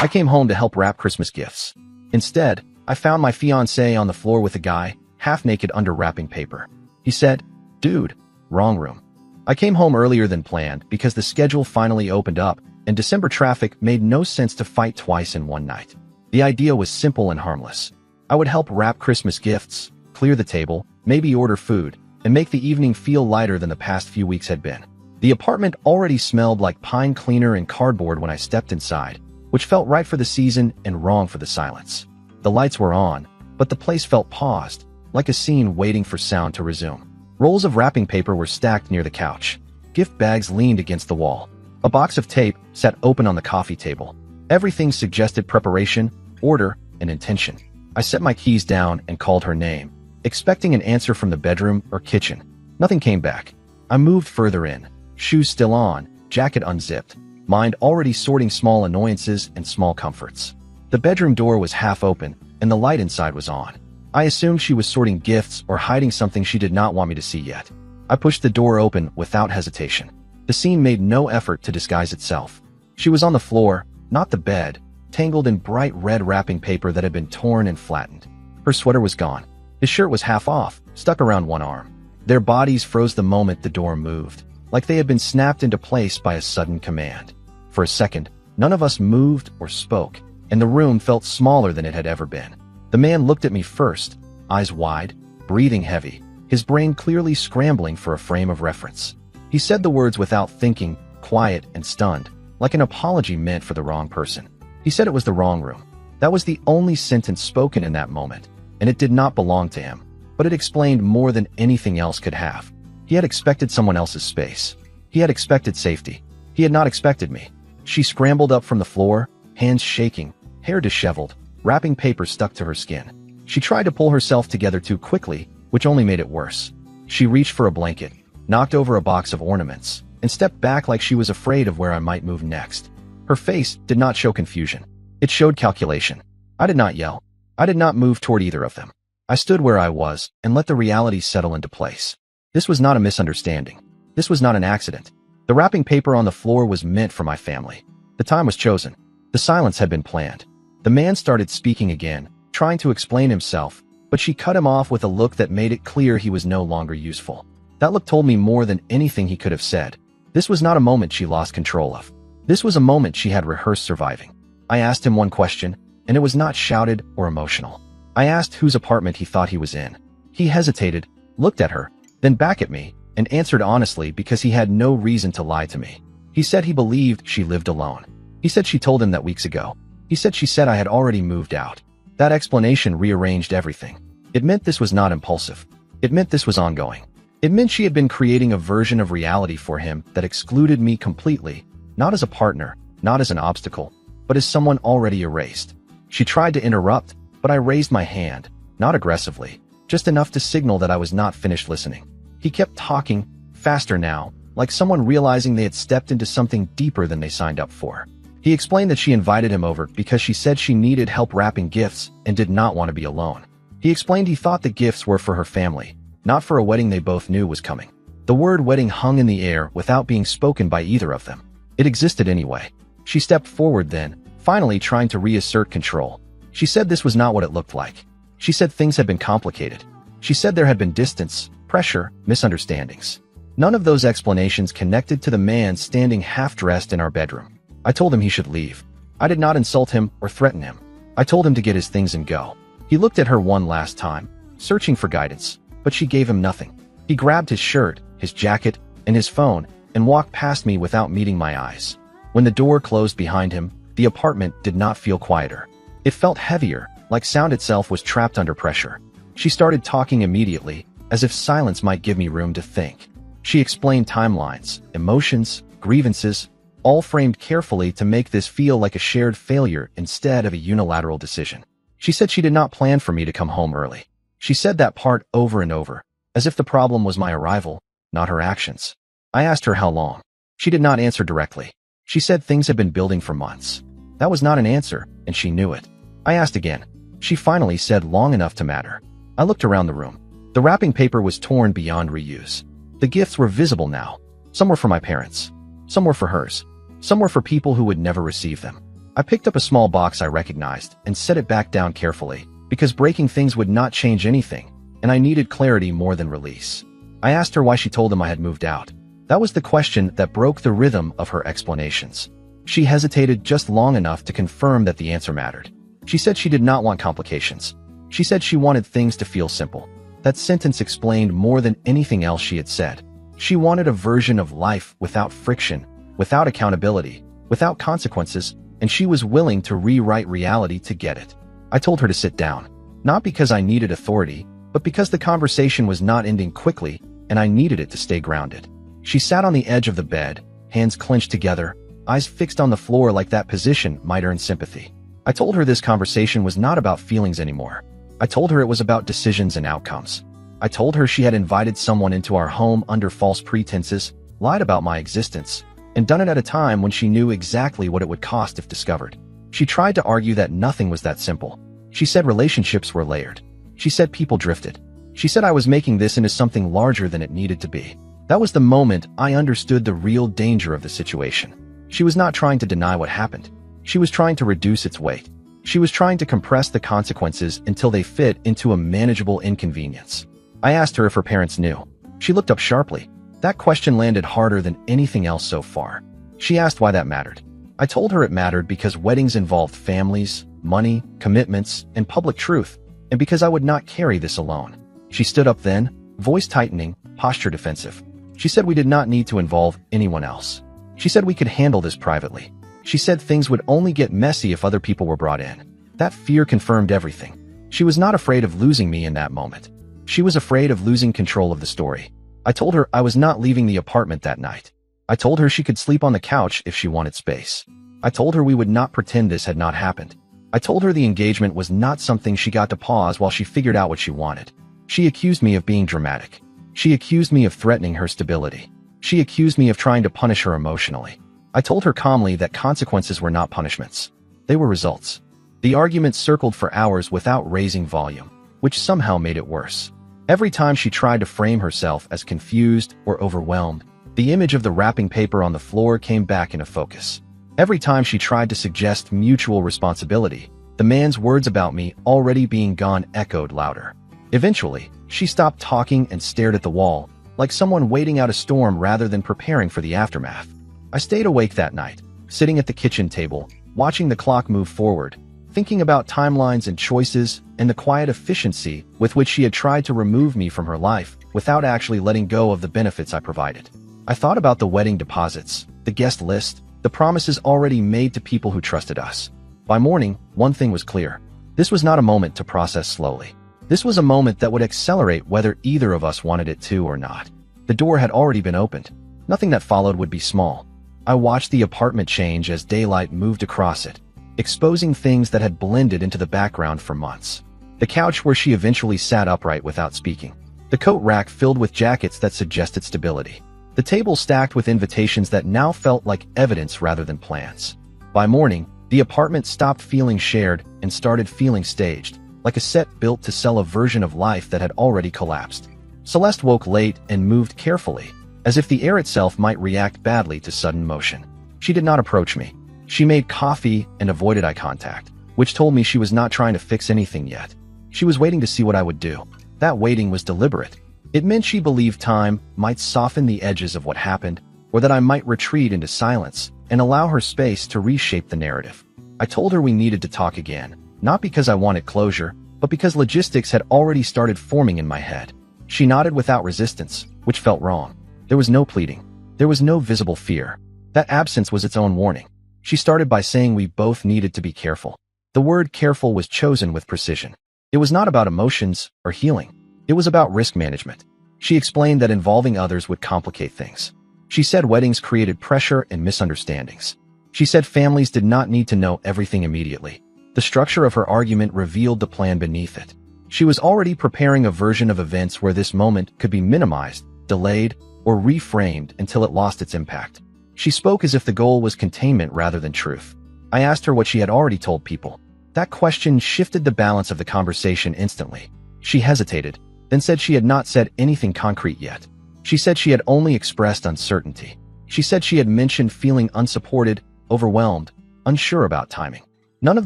I came home to help wrap Christmas gifts. Instead, I found my fiancé on the floor with a guy, half naked under wrapping paper. He said, "Dude, wrong room." I came home earlier than planned because the schedule finally opened up, and December traffic made no sense to fight twice in one night. The idea was simple and harmless. I would help wrap Christmas gifts, clear the table, maybe order food, and make the evening feel lighter than the past few weeks had been. The apartment already smelled like pine cleaner and cardboard when I stepped inside, which felt right for the season and wrong for the silence. The lights were on, but the place felt paused, like a scene waiting for sound to resume. Rolls of wrapping paper were stacked near the couch. Gift bags leaned against the wall. A box of tape sat open on the coffee table. Everything suggested preparation, order, and intention. I set my keys down and called her name, expecting an answer from the bedroom or kitchen. Nothing came back. I moved further in, shoes still on, jacket unzipped, mind already sorting small annoyances and small comforts. The bedroom door was half open, and the light inside was on. I assumed she was sorting gifts or hiding something she did not want me to see yet. I pushed the door open without hesitation. The scene made no effort to disguise itself. She was on the floor, not the bed, tangled in bright red wrapping paper that had been torn and flattened. Her sweater was gone. His shirt was half off, stuck around one arm. Their bodies froze the moment the door moved, like they had been snapped into place by a sudden command. For a second, none of us moved or spoke, and the room felt smaller than it had ever been. The man looked at me first, eyes wide, breathing heavy, his brain clearly scrambling for a frame of reference. He said the words without thinking, quiet and stunned, like an apology meant for the wrong person. He said it was the wrong room. That was the only sentence spoken in that moment, and it did not belong to him, but it explained more than anything else could have. He had expected someone else's space. He had expected safety. He had not expected me. She scrambled up from the floor, hands shaking, hair disheveled, wrapping paper stuck to her skin. She tried to pull herself together too quickly, which only made it worse. She reached for a blanket, knocked over a box of ornaments, and stepped back like she was afraid of where I might move next. Her face did not show confusion. It showed calculation. I did not yell. I did not move toward either of them. I stood where I was and let the reality settle into place. This was not a misunderstanding. This was not an accident. The wrapping paper on the floor was meant for my family. The time was chosen. The silence had been planned. The man started speaking again, trying to explain himself, but she cut him off with a look that made it clear he was no longer useful. That look told me more than anything he could have said. This was not a moment she lost control of. This was a moment she had rehearsed surviving. I asked him one question, and it was not shouted or emotional. I asked whose apartment he thought he was in. He hesitated, looked at her, then back at me, and answered honestly because he had no reason to lie to me. He said he believed she lived alone. He said she told him that weeks ago. He said she said I had already moved out. That explanation rearranged everything. It meant this was not impulsive. It meant this was ongoing. It meant she had been creating a version of reality for him that excluded me completely, not as a partner, not as an obstacle, but as someone already erased. She tried to interrupt, but I raised my hand, not aggressively, just enough to signal that I was not finished listening. He kept talking, faster now, like someone realizing they had stepped into something deeper than they signed up for. He explained that she invited him over because she said she needed help wrapping gifts and did not want to be alone. He explained he thought the gifts were for her family, not for a wedding they both knew was coming. The word wedding hung in the air without being spoken by either of them. It existed anyway. She stepped forward then, finally trying to reassert control. She said this was not what it looked like. She said things had been complicated. She said there had been distance, pressure, misunderstandings. None of those explanations connected to the man standing half-dressed in our bedroom. I told him he should leave. I did not insult him or threaten him. I told him to get his things and go. He looked at her one last time, searching for guidance, but she gave him nothing. He grabbed his shirt, his jacket, and his phone, and walked past me without meeting my eyes. When the door closed behind him, the apartment did not feel quieter. It felt heavier, like sound itself was trapped under pressure. She started talking immediately, as if silence might give me room to think. She explained timelines, emotions, grievances, all framed carefully to make this feel like a shared failure instead of a unilateral decision. She said she did not plan for me to come home early. She said that part over and over, as if the problem was my arrival, not her actions. I asked her how long. She did not answer directly. She said things had been building for months. That was not an answer, and she knew it. I asked again. She finally said long enough to matter. I looked around the room. The wrapping paper was torn beyond reuse. The gifts were visible now. Some were for my parents. Some were for hers. Some were for people who would never receive them. I picked up a small box I recognized and set it back down carefully, because breaking things would not change anything, and I needed clarity more than release. I asked her why she told him I had moved out. That was the question that broke the rhythm of her explanations. She hesitated just long enough to confirm that the answer mattered. She said she did not want complications. She said she wanted things to feel simple. That sentence explained more than anything else she had said. She wanted a version of life without friction, without accountability, without consequences, and she was willing to rewrite reality to get it. I told her to sit down, not because I needed authority, but because the conversation was not ending quickly and I needed it to stay grounded. She sat on the edge of the bed, hands clenched together, eyes fixed on the floor like that position might earn sympathy. I told her this conversation was not about feelings anymore. I told her it was about decisions and outcomes. I told her she had invited someone into our home under false pretenses, lied about my existence, and done it at a time when she knew exactly what it would cost if discovered. She tried to argue that nothing was that simple. She said relationships were layered. She said people drifted. She said I was making this into something larger than it needed to be. That was the moment I understood the real danger of the situation. She was not trying to deny what happened. She was trying to reduce its weight. She was trying to compress the consequences until they fit into a manageable inconvenience. I asked her if her parents knew. She looked up sharply. That question landed harder than anything else so far. She asked why that mattered. I told her it mattered because weddings involved families, money, commitments, and public truth, and because I would not carry this alone. She stood up then, voice tightening, posture defensive. She said we did not need to involve anyone else. She said we could handle this privately. She said things would only get messy if other people were brought in. That fear confirmed everything. She was not afraid of losing me in that moment. She was afraid of losing control of the story. I told her I was not leaving the apartment that night. I told her she could sleep on the couch if she wanted space. I told her we would not pretend this had not happened. I told her the engagement was not something she got to pause while she figured out what she wanted. She accused me of being dramatic. She accused me of threatening her stability. She accused me of trying to punish her emotionally. I told her calmly that consequences were not punishments. They were results. The argument circled for hours without raising volume, which somehow made it worse. Every time she tried to frame herself as confused or overwhelmed, the image of the wrapping paper on the floor came back into focus. Every time she tried to suggest mutual responsibility, the man's words about me already being gone echoed louder. Eventually, she stopped talking and stared at the wall, like someone waiting out a storm rather than preparing for the aftermath. I stayed awake that night, sitting at the kitchen table, watching the clock move forward, thinking about timelines and choices and the quiet efficiency with which she had tried to remove me from her life without actually letting go of the benefits I provided. I thought about the wedding deposits, the guest list, the promises already made to people who trusted us. By morning, one thing was clear. This was not a moment to process slowly. This was a moment that would accelerate whether either of us wanted it to or not. The door had already been opened. Nothing that followed would be small. I watched the apartment change as daylight moved across it, exposing things that had blended into the background for months. The couch where she eventually sat upright without speaking. The coat rack filled with jackets that suggested stability. The table stacked with invitations that now felt like evidence rather than plans. By morning, the apartment stopped feeling shared and started feeling staged, like a set built to sell a version of life that had already collapsed. Celeste woke late and moved carefully, as if the air itself might react badly to sudden motion. She did not approach me. She made coffee and avoided eye contact, which told me she was not trying to fix anything yet. She was waiting to see what I would do. That waiting was deliberate. It meant she believed time might soften the edges of what happened, or that I might retreat into silence and allow her space to reshape the narrative. I told her we needed to talk again, not because I wanted closure, but because logistics had already started forming in my head. She nodded without resistance, which felt wrong. There was no pleading. There was no visible fear. That absence was its own warning. She started by saying we both needed to be careful. The word careful was chosen with precision. It was not about emotions or healing. It was about risk management. She explained that involving others would complicate things. She said weddings created pressure and misunderstandings. She said families did not need to know everything immediately. The structure of her argument revealed the plan beneath it. She was already preparing a version of events where this moment could be minimized, delayed, or reframed until it lost its impact. She spoke as if the goal was containment rather than truth. I asked her what she had already told people. That question shifted the balance of the conversation instantly. She hesitated, then said she had not said anything concrete yet. She said she had only expressed uncertainty. She said she had mentioned feeling unsupported, overwhelmed, unsure about timing. None of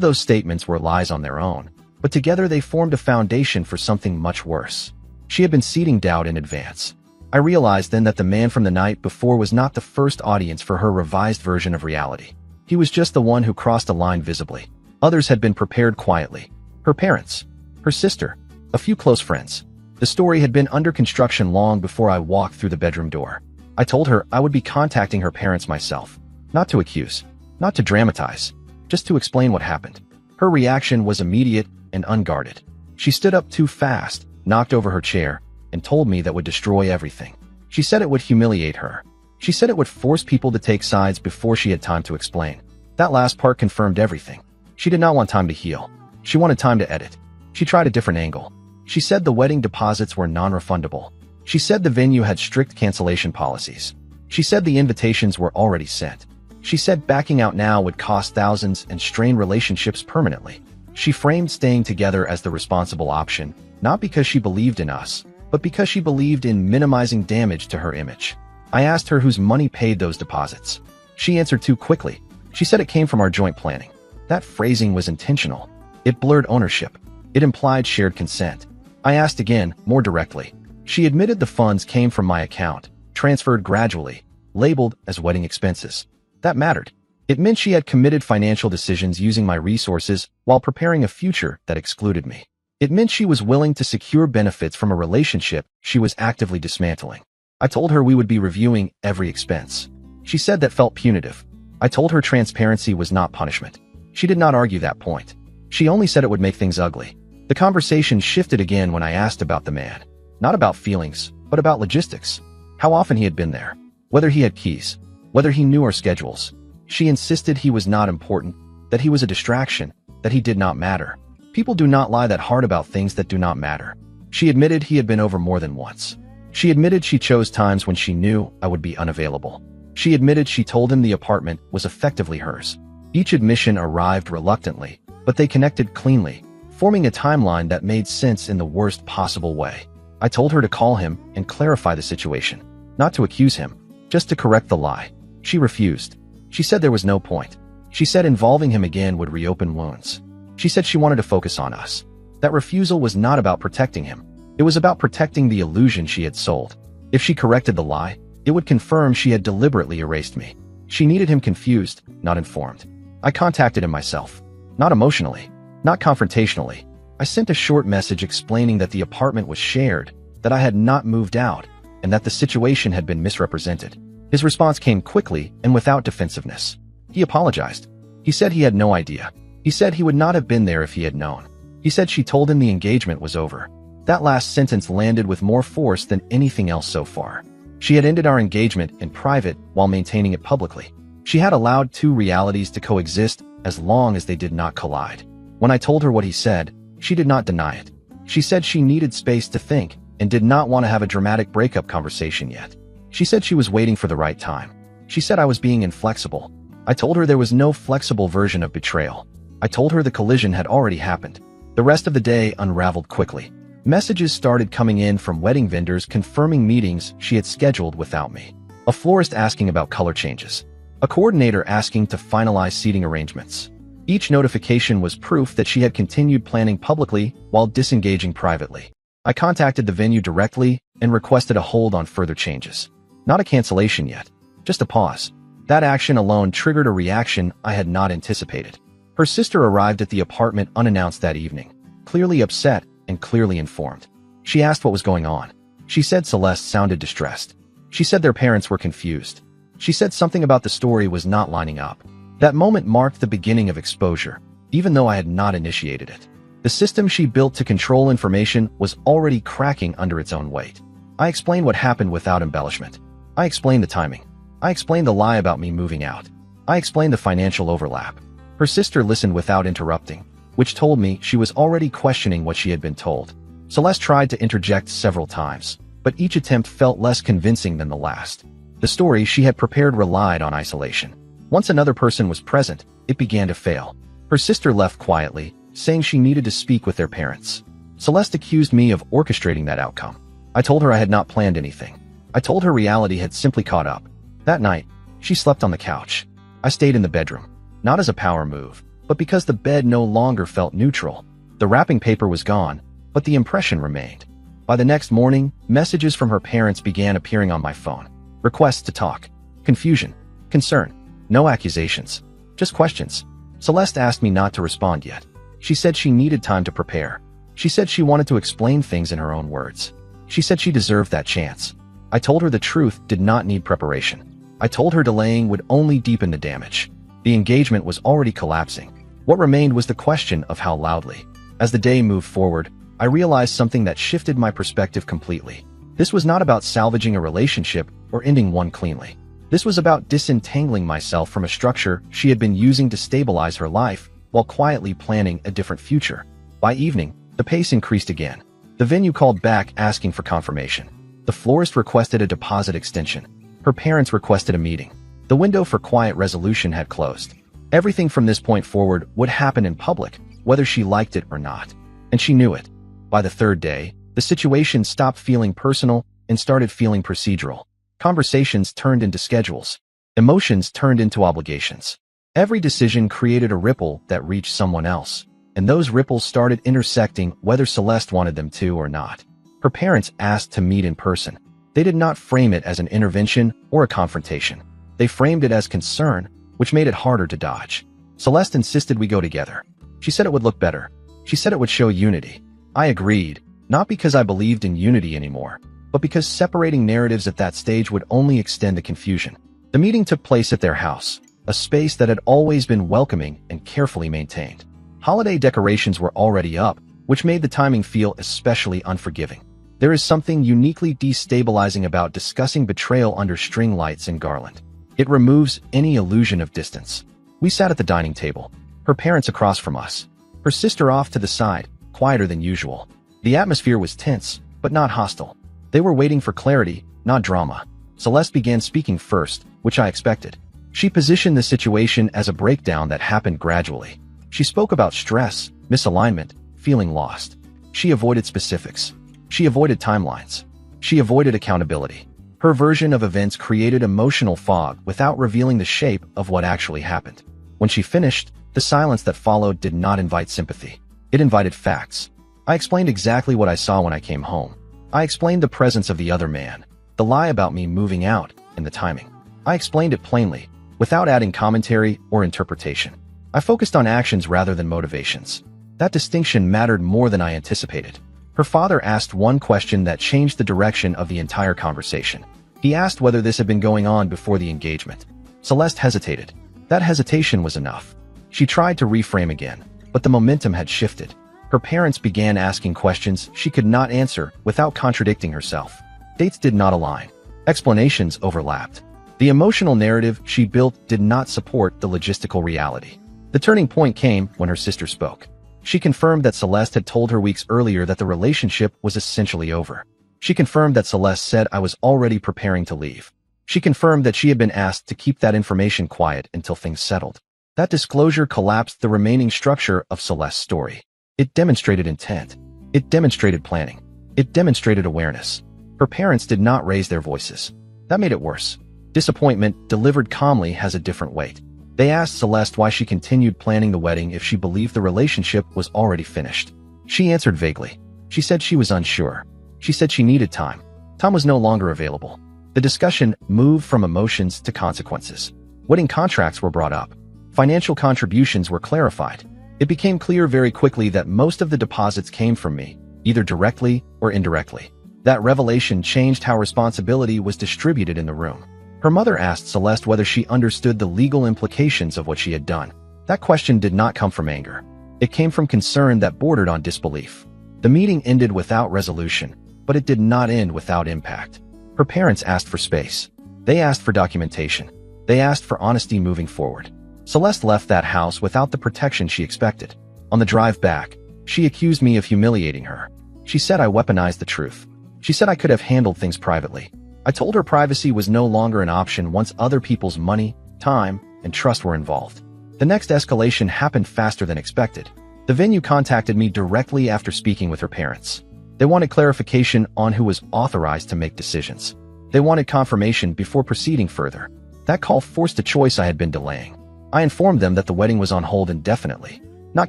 those statements were lies on their own, but together they formed a foundation for something much worse. She had been seeding doubt in advance. I realized then that the man from the night before was not the first audience for her revised version of reality. He was just the one who crossed a line visibly. Others had been prepared quietly. Her parents, her sister, a few close friends. The story had been under construction long before I walked through the bedroom door. I told her I would be contacting her parents myself. Not to accuse, not to dramatize, just to explain what happened. Her reaction was immediate and unguarded. She stood up too fast, knocked over her chair, and told me that would destroy everything. She said it would humiliate her. She said it would force people to take sides before she had time to explain. That last part confirmed everything. She did not want time to heal. She wanted time to edit. She tried a different angle. She said the wedding deposits were non-refundable. She said the venue had strict cancellation policies. She said the invitations were already sent. She said backing out now would cost thousands and strain relationships permanently. She framed staying together as the responsible option, not because she believed in us, but because she believed in minimizing damage to her image. I asked her whose money paid those deposits. She answered too quickly. She said it came from our joint planning. That phrasing was intentional. It blurred ownership. It implied shared consent. I asked again, more directly. She admitted the funds came from my account, transferred gradually, labeled as wedding expenses. That mattered. It meant she had committed financial decisions using my resources while preparing a future that excluded me. It meant she was willing to secure benefits from a relationship she was actively dismantling. I told her we would be reviewing every expense. She said that felt punitive. I told her transparency was not punishment. She did not argue that point. She only said it would make things ugly. The conversation shifted again when I asked about the man. Not about feelings, but about logistics. How often he had been there. Whether he had keys. Whether he knew our schedules. She insisted he was not important, that he was a distraction, that he did not matter. People do not lie that hard about things that do not matter. She admitted he had been over more than once. She admitted she chose times when she knew I would be unavailable. She admitted she told him the apartment was effectively hers. Each admission arrived reluctantly, but they connected cleanly, forming a timeline that made sense in the worst possible way. I told her to call him and clarify the situation. Not to accuse him, just to correct the lie. She refused. She said there was no point. She said involving him again would reopen wounds. She said she wanted to focus on us. That refusal was not about protecting him. It was about protecting the illusion she had sold. If she corrected the lie, it would confirm she had deliberately erased me. She needed him confused, not informed. I contacted him myself. Not emotionally, not confrontationally. I sent a short message explaining that the apartment was shared, that I had not moved out, and that the situation had been misrepresented. His response came quickly and without defensiveness. He apologized. He said he had no idea. He said he would not have been there if he had known. He said she told him the engagement was over. That last sentence landed with more force than anything else so far. She had ended our engagement in private while maintaining it publicly. She had allowed two realities to coexist as long as they did not collide. When I told her what he said, she did not deny it. She said she needed space to think and did not want to have a dramatic breakup conversation yet. She said she was waiting for the right time. She said I was being inflexible. I told her there was no flexible version of betrayal. I told her the collision had already happened. The rest of the day unraveled quickly. Messages started coming in from wedding vendors confirming meetings she had scheduled without me. A florist asking about color changes. A coordinator asking to finalize seating arrangements. Each notification was proof that she had continued planning publicly while disengaging privately. I contacted the venue directly and requested a hold on further changes. Not a cancellation yet, just a pause. That action alone triggered a reaction I had not anticipated. Her sister arrived at the apartment unannounced that evening, clearly upset and clearly informed. She asked what was going on. She said Celeste sounded distressed. She said their parents were confused. She said something about the story was not lining up. That moment marked the beginning of exposure, even though I had not initiated it. The system she built to control information was already cracking under its own weight. I explained what happened without embellishment. I explained the timing. I explained the lie about me moving out. I explained the financial overlap. Her sister listened without interrupting, which told me she was already questioning what she had been told. Celeste tried to interject several times, but each attempt felt less convincing than the last. The story she had prepared relied on isolation. Once another person was present, it began to fail. Her sister left quietly, saying she needed to speak with their parents. Celeste accused me of orchestrating that outcome. I told her I had not planned anything. I told her reality had simply caught up. That night, she slept on the couch. I stayed in the bedroom. not as a power move, but because the bed no longer felt neutral. The wrapping paper was gone, but the impression remained. By the next morning, messages from her parents began appearing on my phone. Requests to talk. Confusion. Concern. No accusations. Just questions. Celeste asked me not to respond yet. She said she needed time to prepare. She said she wanted to explain things in her own words. She said she deserved that chance. I told her the truth did not need preparation. I told her delaying would only deepen the damage. The engagement was already collapsing. What remained was the question of how loudly. As the day moved forward, I realized something that shifted my perspective completely. This was not about salvaging a relationship or ending one cleanly. This was about disentangling myself from a structure she had been using to stabilize her life while quietly planning a different future. By evening, the pace increased again. The venue called back asking for confirmation. The florist requested a deposit extension. Her parents requested a meeting. The window for quiet resolution had closed. Everything from this point forward would happen in public, whether she liked it or not. And she knew it. By the third day, the situation stopped feeling personal and started feeling procedural. Conversations turned into schedules. Emotions turned into obligations. Every decision created a ripple that reached someone else, and those ripples started intersecting whether Celeste wanted them to or not. Her parents asked to meet in person. They did not frame it as an intervention or a confrontation. They framed it as concern, which made it harder to dodge. Celeste insisted we go together. She said it would look better. She said it would show unity. I agreed, not because I believed in unity anymore, but because separating narratives at that stage would only extend the confusion. The meeting took place at their house, a space that had always been welcoming and carefully maintained. Holiday decorations were already up, which made the timing feel especially unforgiving. There is something uniquely destabilizing about discussing betrayal under string lights and garland. It removes any illusion of distance. We sat at the dining table, her parents across from us, her sister off to the side, quieter than usual. The atmosphere was tense, but not hostile. They were waiting for clarity, not drama. Celeste began speaking first, which I expected. She positioned the situation as a breakdown that happened gradually. She spoke about stress, misalignment, feeling lost. She avoided specifics. She avoided timelines. She avoided accountability. Her version of events created emotional fog without revealing the shape of what actually happened. When she finished, the silence that followed did not invite sympathy. It invited facts. I explained exactly what I saw when I came home. I explained the presence of the other man, the lie about me moving out, and the timing. I explained it plainly, without adding commentary or interpretation. I focused on actions rather than motivations. That distinction mattered more than I anticipated. Her father asked one question that changed the direction of the entire conversation. He asked whether this had been going on before the engagement. Celeste hesitated. That hesitation was enough. She tried to reframe again, but the momentum had shifted. Her parents began asking questions she could not answer without contradicting herself. Dates did not align. Explanations overlapped. The emotional narrative she built did not support the logistical reality. The turning point came when her sister spoke. She confirmed that Celeste had told her weeks earlier that the relationship was essentially over. She confirmed that Celeste said I was already preparing to leave. She confirmed that she had been asked to keep that information quiet until things settled. That disclosure collapsed the remaining structure of Celeste's story. It demonstrated intent. It demonstrated planning. It demonstrated awareness. Her parents did not raise their voices. That made it worse. Disappointment, delivered calmly, has a different weight. They asked Celeste why she continued planning the wedding if she believed the relationship was already finished. She answered vaguely. She said she was unsure. She said she needed time. Time was no longer available. The discussion moved from emotions to consequences. Wedding contracts were brought up. Financial contributions were clarified. It became clear very quickly that most of the deposits came from me, either directly or indirectly. That revelation changed how responsibility was distributed in the room. Her mother asked Celeste whether she understood the legal implications of what she had done. That question did not come from anger. It came from concern that bordered on disbelief. The meeting ended without resolution, but it did not end without impact. Her parents asked for space. They asked for documentation. They asked for honesty moving forward. Celeste left that house without the protection she expected. On the drive back, she accused me of humiliating her. She said I weaponized the truth. She said I could have handled things privately. I told her privacy was no longer an option once other people's money, time, and trust were involved. The next escalation happened faster than expected. The venue contacted me directly after speaking with her parents. They wanted clarification on who was authorized to make decisions. They wanted confirmation before proceeding further. That call forced a choice I had been delaying. I informed them that the wedding was on hold indefinitely. Not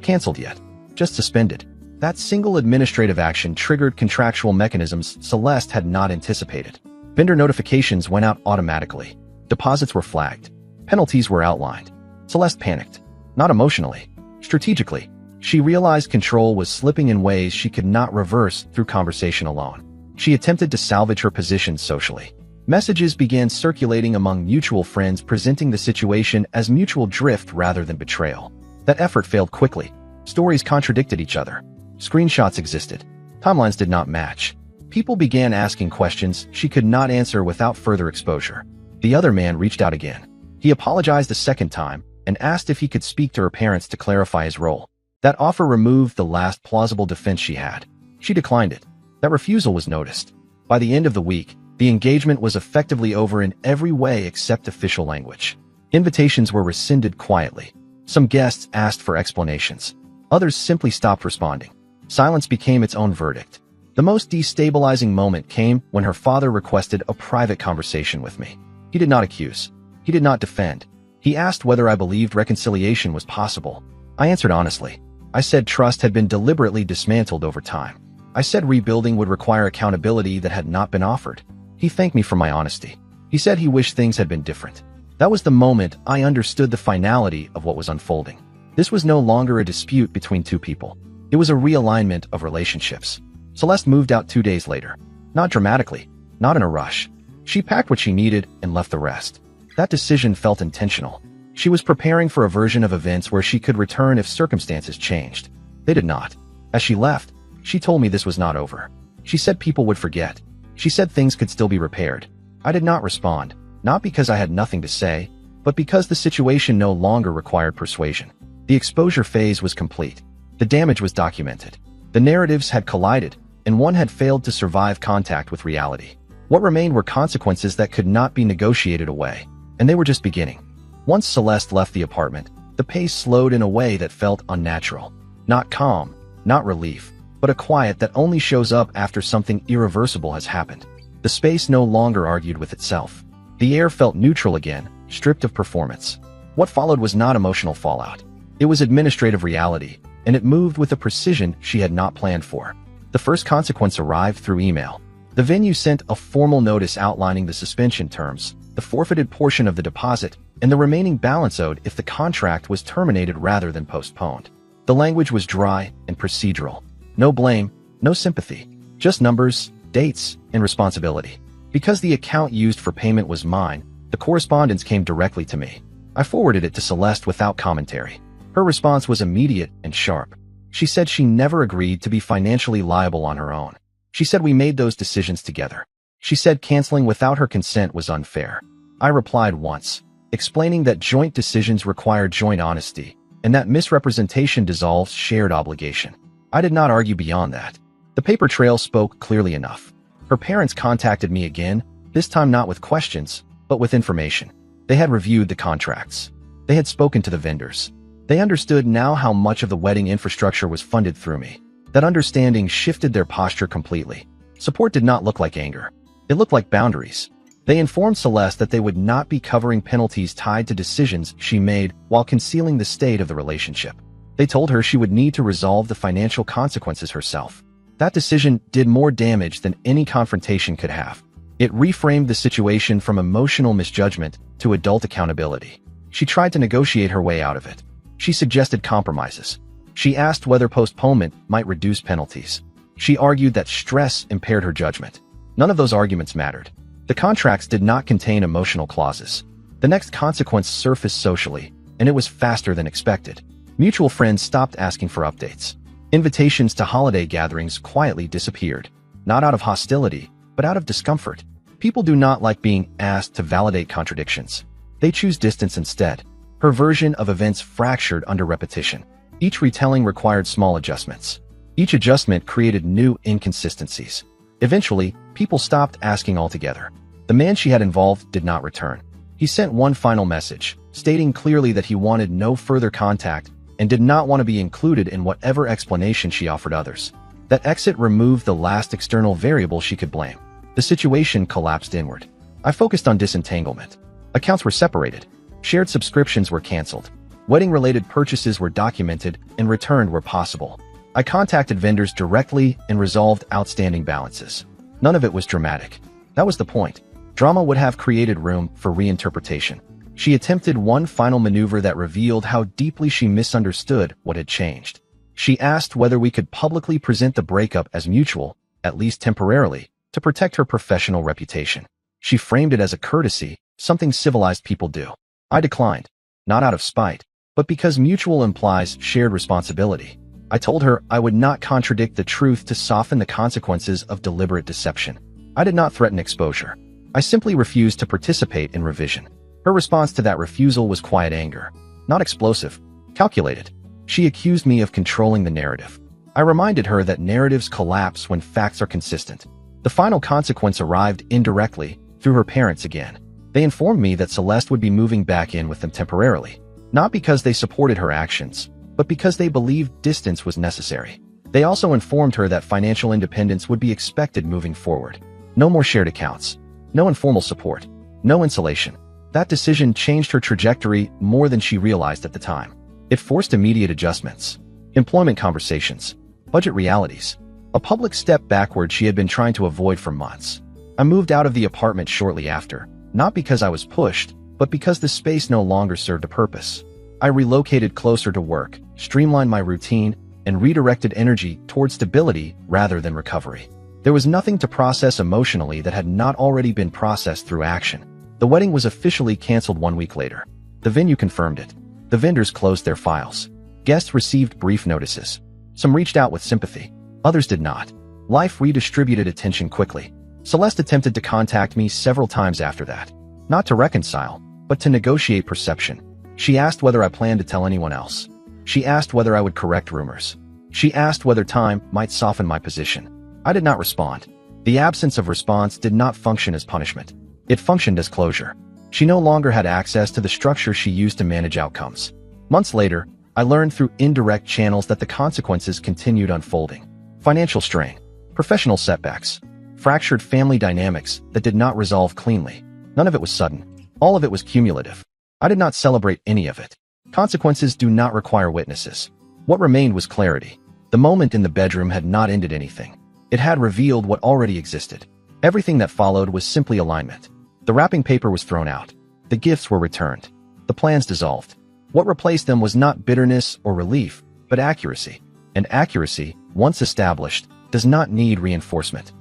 canceled yet, just suspended. That single administrative action triggered contractual mechanisms Celeste had not anticipated. Vendor notifications went out automatically. Deposits were flagged. Penalties were outlined. Celeste panicked. Not emotionally. Strategically. She realized control was slipping in ways she could not reverse through conversation alone. She attempted to salvage her position socially. Messages began circulating among mutual friends presenting the situation as mutual drift rather than betrayal. That effort failed quickly. Stories contradicted each other. Screenshots existed. Timelines did not match. People began asking questions she could not answer without further exposure. The other man reached out again. He apologized a second time and asked if he could speak to her parents to clarify his role. That offer removed the last plausible defense she had. She declined it. That refusal was noticed. By the end of the week, the engagement was effectively over in every way except official language. Invitations were rescinded quietly. Some guests asked for explanations. Others simply stopped responding. Silence became its own verdict. The most destabilizing moment came when her father requested a private conversation with me. He did not accuse. He did not defend. He asked whether I believed reconciliation was possible. I answered honestly. I said trust had been deliberately dismantled over time. I said rebuilding would require accountability that had not been offered. He thanked me for my honesty. He said he wished things had been different. That was the moment I understood the finality of what was unfolding. This was no longer a dispute between two people. It was a realignment of relationships. Celeste moved out 2 days later. Not dramatically, not in a rush. She packed what she needed and left the rest. That decision felt intentional. She was preparing for a version of events where she could return if circumstances changed. They did not. As she left, she told me this was not over. She said people would forget. She said things could still be repaired. I did not respond, not because I had nothing to say, but because the situation no longer required persuasion. The exposure phase was complete. The damage was documented. The narratives had collided, and one had failed to survive contact with reality. What remained were consequences that could not be negotiated away, and they were just beginning. Once Celeste left the apartment, the pace slowed in a way that felt unnatural. Not calm, not relief, but a quiet that only shows up after something irreversible has happened. The space no longer argued with itself. The air felt neutral again, stripped of performance. What followed was not emotional fallout. It was administrative reality, and it moved with a precision she had not planned for. The first consequence arrived through email. The venue sent a formal notice outlining the suspension terms, the forfeited portion of the deposit, and the remaining balance owed if the contract was terminated rather than postponed. The language was dry and procedural. No blame, no sympathy, just numbers, dates, and responsibility. Because the account used for payment was mine, the correspondence came directly to me. I forwarded it to Celeste without commentary. Her response was immediate and sharp. She said she never agreed to be financially liable on her own. She said we made those decisions together. She said canceling without her consent was unfair. I replied once, explaining that joint decisions require joint honesty, and that misrepresentation dissolves shared obligation. I did not argue beyond that. The paper trail spoke clearly enough. Her parents contacted me again, this time not with questions, but with information. They had reviewed the contracts. They had spoken to the vendors. They understood now how much of the wedding infrastructure was funded through me. That understanding shifted their posture completely. Support did not look like anger. It looked like boundaries. They informed Celeste that they would not be covering penalties tied to decisions she made while concealing the state of the relationship. They told her she would need to resolve the financial consequences herself. That decision did more damage than any confrontation could have. It reframed the situation from emotional misjudgment to adult accountability. She tried to negotiate her way out of it. She suggested compromises. She asked whether postponement might reduce penalties. She argued that stress impaired her judgment. None of those arguments mattered. The contracts did not contain emotional clauses. The next consequence surfaced socially, and it was faster than expected. Mutual friends stopped asking for updates. Invitations to holiday gatherings quietly disappeared, not out of hostility, but out of discomfort. People do not like being asked to validate contradictions. They choose distance instead. Her version of events fractured under repetition. Each retelling required small adjustments. Each adjustment created new inconsistencies. Eventually, people stopped asking altogether. The man she had involved did not return. He sent one final message, stating clearly that he wanted no further contact and did not want to be included in whatever explanation she offered others. That exit removed the last external variable she could blame. The situation collapsed inward. I focused on disentanglement. Accounts were separated. Shared subscriptions were canceled. Wedding-related purchases were documented and returned where possible. I contacted vendors directly and resolved outstanding balances. None of it was dramatic. That was the point. Drama would have created room for reinterpretation. She attempted one final maneuver that revealed how deeply she misunderstood what had changed. She asked whether we could publicly present the breakup as mutual, at least temporarily, to protect her professional reputation. She framed it as a courtesy, something civilized people do. I declined, not out of spite, but because mutual implies shared responsibility. I told her I would not contradict the truth to soften the consequences of deliberate deception. I did not threaten exposure. I simply refused to participate in revision. Her response to that refusal was quiet anger. Not explosive, calculated. She accused me of controlling the narrative. I reminded her that narratives collapse when facts are consistent. The final consequence arrived indirectly, through her parents again. They informed me that Celeste would be moving back in with them temporarily, not because they supported her actions, but because they believed distance was necessary. They also informed her that financial independence would be expected moving forward. No more shared accounts. No informal support. No insulation. That decision changed her trajectory more than she realized at the time. It forced immediate adjustments. Employment conversations. Budget realities. A public step backward she had been trying to avoid for months. I moved out of the apartment shortly after, not because I was pushed, but because the space no longer served a purpose. I relocated closer to work, streamlined my routine, and redirected energy toward stability rather than recovery. There was nothing to process emotionally that had not already been processed through action. The wedding was officially canceled 1 week later. The venue confirmed it. The vendors closed their files. Guests received brief notices. Some reached out with sympathy. Others did not. Life redistributed attention quickly. Celeste attempted to contact me several times after that. Not to reconcile, but to negotiate perception. She asked whether I planned to tell anyone else. She asked whether I would correct rumors. She asked whether time might soften my position. I did not respond. The absence of response did not function as punishment. It functioned as closure. She no longer had access to the structure she used to manage outcomes. Months later, I learned through indirect channels that the consequences continued unfolding. Financial strain, professional setbacks, fractured family dynamics that did not resolve cleanly. None of it was sudden. All of it was cumulative. I did not celebrate any of it. Consequences do not require witnesses. What remained was clarity. The moment in the bedroom had not ended anything. It had revealed what already existed. Everything that followed was simply alignment. The wrapping paper was thrown out. The gifts were returned. The plans dissolved. What replaced them was not bitterness or relief, but accuracy. And accuracy, once established, does not need reinforcement.